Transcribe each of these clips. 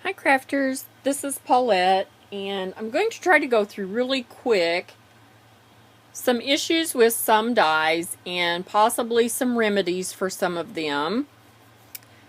Hi crafters, this is Paulette, and I'm going to try to go through really quick some issues with some dies and possibly some remedies for some of them.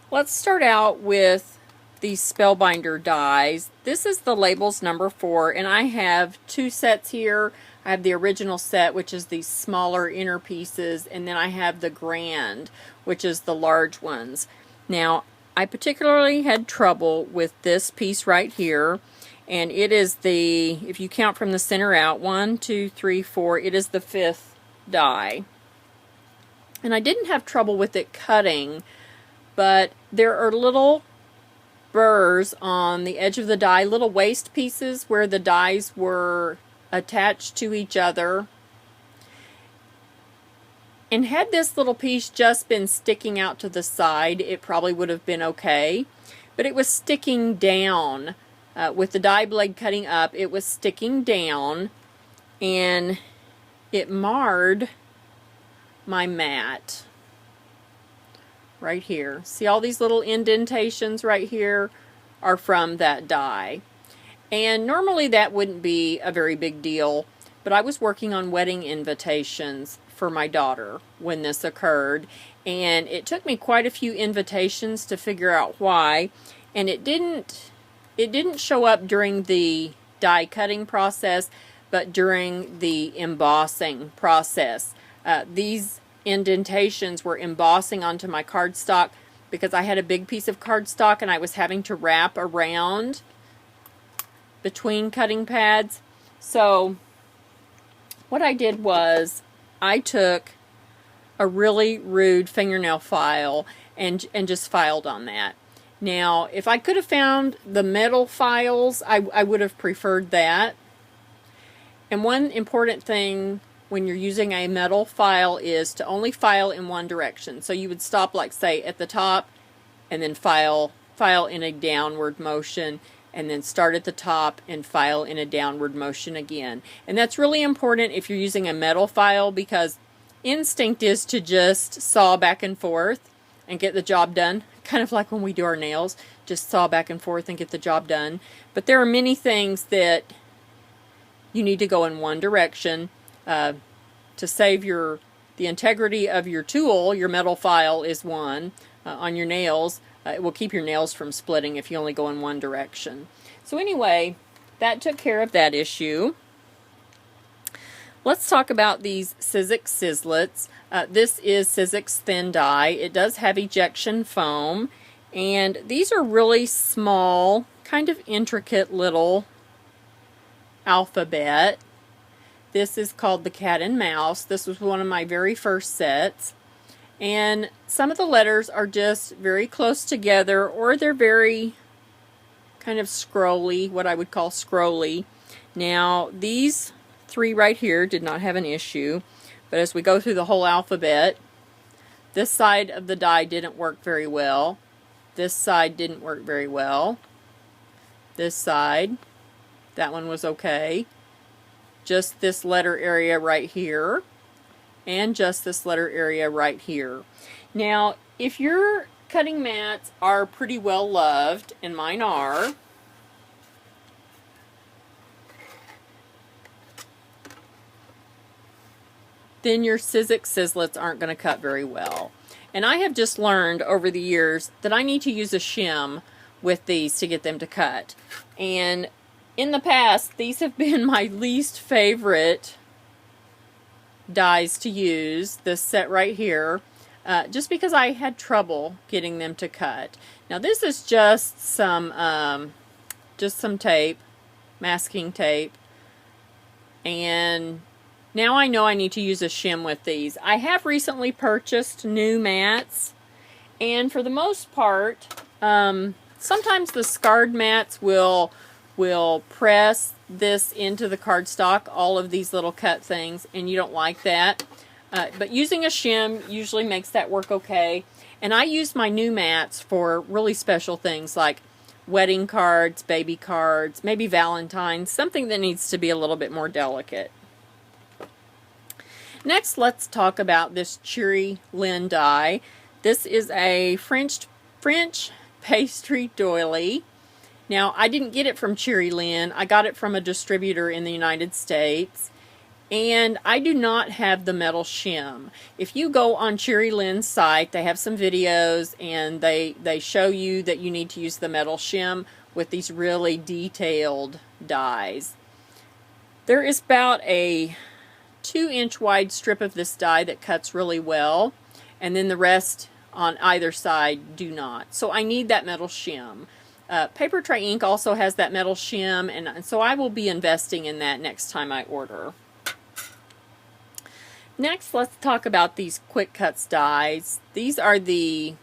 Let's start out with these Spellbinder dies. This is the labels number 4, and I have 2 sets here. I have the original set, which is these smaller inner pieces, and then I have the Grand, which is the large ones. Now, I particularly had trouble with this piece right here, and it is the, if you count from the center out, 1, 2, 3, 4, it is the 5th die. And I didn't have trouble with it cutting, but there are little burrs on the edge of the die, little waste pieces where the dies were attached to each other. And had this little piece just been sticking out to the side, it probably would have been okay. But it was sticking down. With the die blade cutting up, it was sticking down, and it marred my mat. Right here. See all these little indentations right here are from that die. And normally that wouldn't be a very big deal, but I was working on wedding invitations for my daughter when this occurred, and it took me quite a few invitations to figure out why, and it didn't show up during the die cutting process, but during the embossing process. These indentations were embossing onto my cardstock because I had a big piece of cardstock and I was having to wrap around between cutting pads. So what I did was I took a really rude fingernail file and just filed on that. Now, if I could have found the metal files, I would have preferred that. And one important thing when you're using a metal file is to only file in one direction. So you would stop, like, say, at the top and then file in a downward motion, and then start at the top and file in a downward motion again. And that's really important if you're using a metal file, because instinct is to just saw back and forth and get the job done. Kind of like when we do our nails, just saw back and forth and get the job done. But there are many things that you need to go in one direction to save the integrity of your tool. Your metal file is one. On your nails, it will keep your nails from splitting if you only go in one direction. So anyway, that took care of that issue. Let's talk about these Sizzix Sizzlits. This is Sizzix thin die. It does have ejection foam, and these are really small, kind of intricate little alphabet. This is called the cat and mouse. This was one of my very first sets. And some of the letters are just very close together, or they're very kind of scrolly, what I would call scrolly. Now, these 3 right here did not have an issue, but as we go through the whole alphabet, this side of the die didn't work very well. This side didn't work very well. This side, that one was okay. Just this letter area right here, and just this letter area right here. Now, if your cutting mats are pretty well loved, and mine are, then your Sizzix Sizzlits aren't going to cut very well. And I have just learned over the years that I need to use a shim with these to get them to cut. And in the past, these have been my least favorite dies to use, this set right here, just because I had trouble getting them to cut. Now this is just some tape, masking tape, and now I know I need to use a shim with these. I have recently purchased new mats, and for the most part, sometimes the scarred mats will press this into the cardstock, all of these little cut things, and you don't like that. But using a shim usually makes that work okay. And I use my new mats for really special things like wedding cards, baby cards, maybe Valentine's, something that needs to be a little bit more delicate. Next, let's talk about this Cheery Lynn die. This is a French pastry doily, Now, I didn't get it from Cheery Lynn. I got it from a distributor in the United States. And I do not have the metal shim. If you go on Cheery Lynn's site, they have some videos and they show you that you need to use the metal shim with these really detailed dies. There is about a 2-inch wide strip of this die that cuts really well, and then the rest on either side do not. So I need that metal shim. Papertrey Ink also has that metal shim, and so I will be investing in that next time I order. Next, let's talk about these Quickutz dies. These are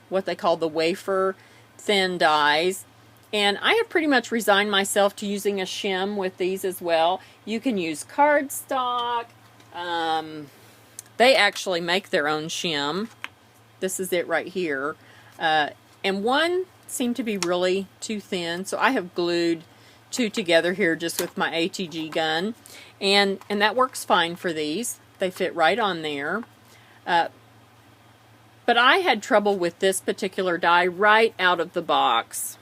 what they call the wafer thin dies. And I have pretty much resigned myself to using a shim with these as well. You can use cardstock. They actually make their own shim. This is it right here. And one seemed to be really too thin, so I have glued 2 together here just with my ATG gun. And that works fine for these. They fit right on there. But I had trouble with this particular die right out of the box.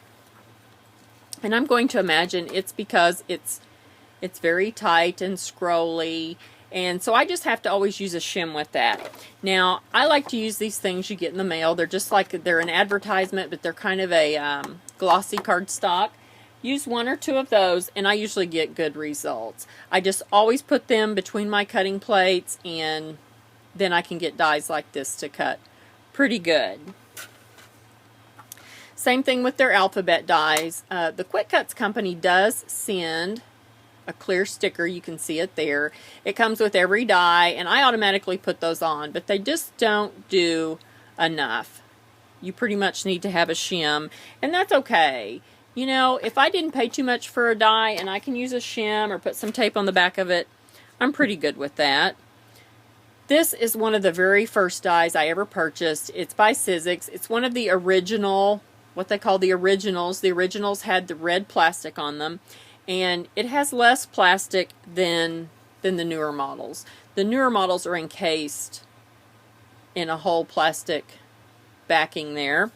And I'm going to imagine it's because it's very tight and scrolly. And so I just have to always use a shim with that. Now, I like to use these things you get in the mail. They're just like, they're an advertisement, but they're kind of a glossy cardstock. Use 1 or 2 of those, and I usually get good results. I just always put them between my cutting plates, and then I can get dies like this to cut pretty good. Same thing with their alphabet dies. The Quickutz company does send a clear sticker. You can see it there. It comes with every die, and I automatically put those on, but they just don't do enough. You pretty much need to have a shim, and that's okay. You know, if I didn't pay too much for a die and I can use a shim or put some tape on the back of it, I'm pretty good with that. This is one of the very first dies I ever purchased. It's by Sizzix. It's one of the original, what they call the originals. The originals had the red plastic on them, and it has less plastic than the newer models. The newer models are encased in a whole plastic backing there.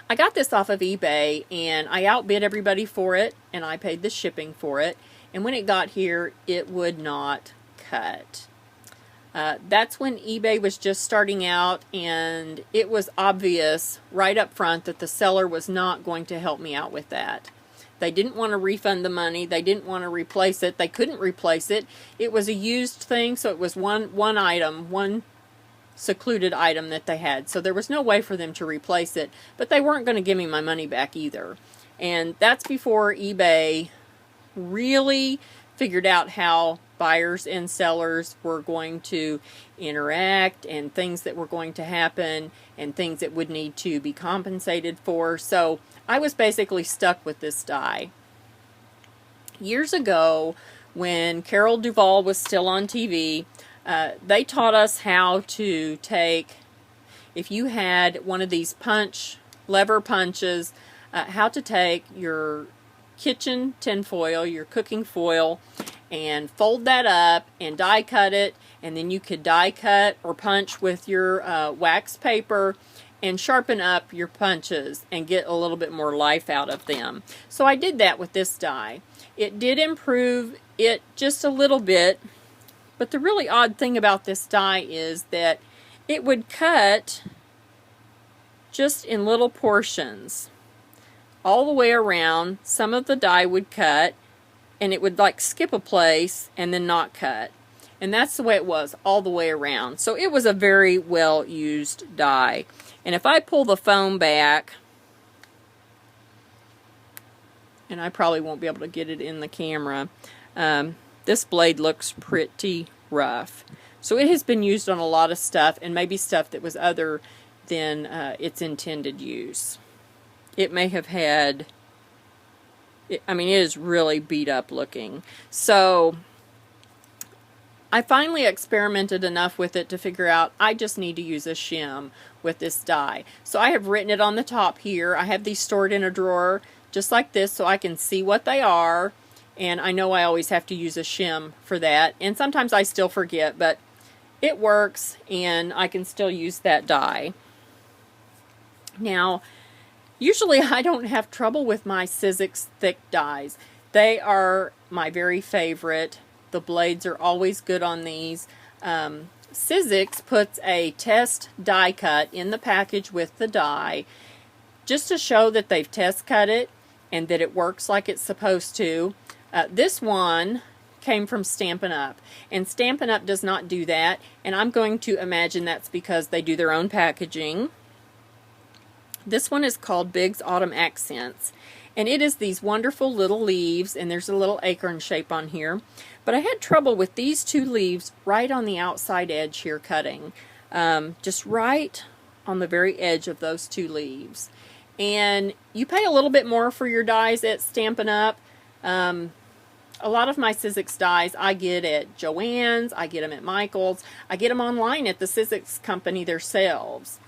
I got this off of eBay, and I outbid everybody for it, and I paid the shipping for it. And when it got here, it would not cut. That's when eBay was just starting out, and it was obvious right up front that the seller was not going to help me out with that. They didn't want to refund the money. They didn't want to replace it. They couldn't replace it. It was a used thing, so it was one item, one secluded item that they had. So there was no way for them to replace it, but they weren't going to give me my money back either. And that's before eBay really figured out how buyers and sellers were going to interact, and things that were going to happen, and things that would need to be compensated for. So I was basically stuck with this die. Years ago, when Carol Duvall was still on TV, they taught us how to take, if you had one of these lever punches, how to take your kitchen tin foil, your cooking foil, and fold that up and die cut it, and then you could die cut or punch with your wax paper and sharpen up your punches and get a little bit more life out of them. So I did that with this die. It did improve it just a little bit. But the really odd thing about this die is that it would cut just in little portions all the way around. Some of the die would cut, and it would like skip a place and then not cut. And that's the way it was all the way around. So it was a very well used die. And if I pull the foam back, and I probably won't be able to get it in the camera, this blade looks pretty rough. So it has been used on a lot of stuff, and maybe stuff that was other than its intended use. It may have had, I mean, it is really beat up looking. So I finally experimented enough with it to figure out I just need to use a shim with this die. So I have written it on the top here. I have these stored in a drawer just like this so I can see what they are. And I know I always have to use a shim for that. And sometimes I still forget, but it works, and I can still use that die. Now, Usually I don't have trouble with my Sizzix Thick dies. They are my very favorite. The blades are always good on these. Sizzix puts a test die cut in the package with the die just to show that they've test cut it and that it works like it's supposed to. This one came from Stampin' Up, and Stampin' Up does not do that, and I'm going to imagine that's because they do their own packaging. This one is called Big's Autumn Accents, and it is these wonderful little leaves, and there's a little acorn shape on here. But I had trouble with these two leaves right on the outside edge here cutting. Just right on the very edge of those two leaves. And you pay a little bit more for your dies at Stampin' Up. A lot of my Sizzix dies I get at Joann's, I get them at Michael's, I get them online at the Sizzix company themselves.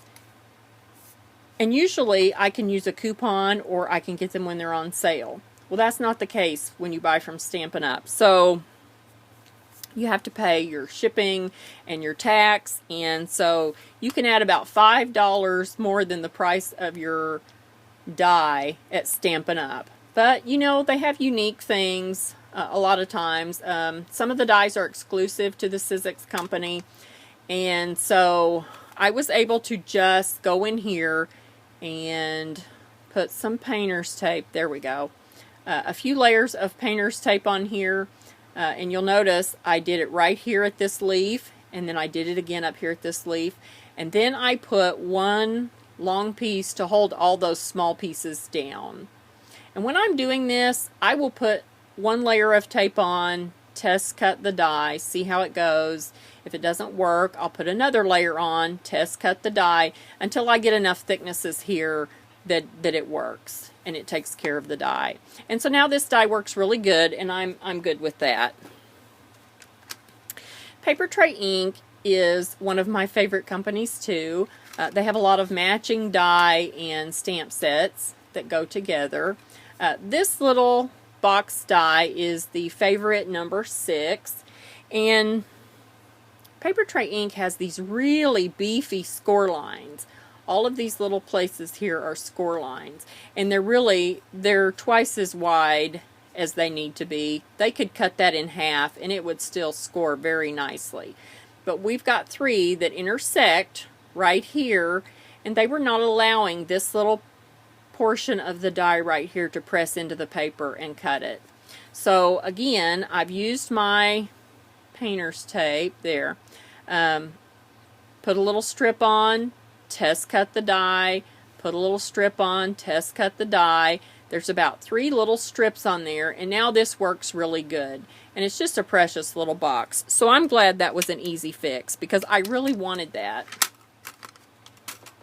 And usually I can use a coupon or I can get them when they're on sale. Well, that's not the case when you buy from Stampin' Up. So you have to pay your shipping and your tax, and so you can add about $5 more than the price of your die at Stampin' Up. But you know, they have unique things a lot of times. Some of the dies are exclusive to the Sizzix company, and so I was able to just go in here and put some painter's tape. There we go. A few layers of painter's tape on here. And you'll notice I did it right here at this leaf, and then I did it again up here at this leaf, and then I put one long piece to hold all those small pieces down. And when I'm doing this, I will put one layer of tape on, test cut the die, see how it goes. If it doesn't work, I'll put another layer on, test cut the die, until I get enough thicknesses here that it works and it takes care of the die. And so now this die works really good, and I'm good with that. Papertrey Ink is one of my favorite companies too. They have a lot of matching die and stamp sets that go together. This little box die is the favorite number 6, and Papertrey Ink has these really beefy score lines. All of these little places here are score lines, and they're twice as wide as they need to be. They could cut that in half and it would still score very nicely. But we've got 3 that intersect right here, and they were not allowing this little portion of the die right here to press into the paper and cut it. So again, I've used my painter's tape there. Put a little strip on, test cut the die, put a little strip on, test cut the die. There's about 3 little strips on there, and now this works really good. And it's just a precious little box. So I'm glad that was an easy fix, because I really wanted that.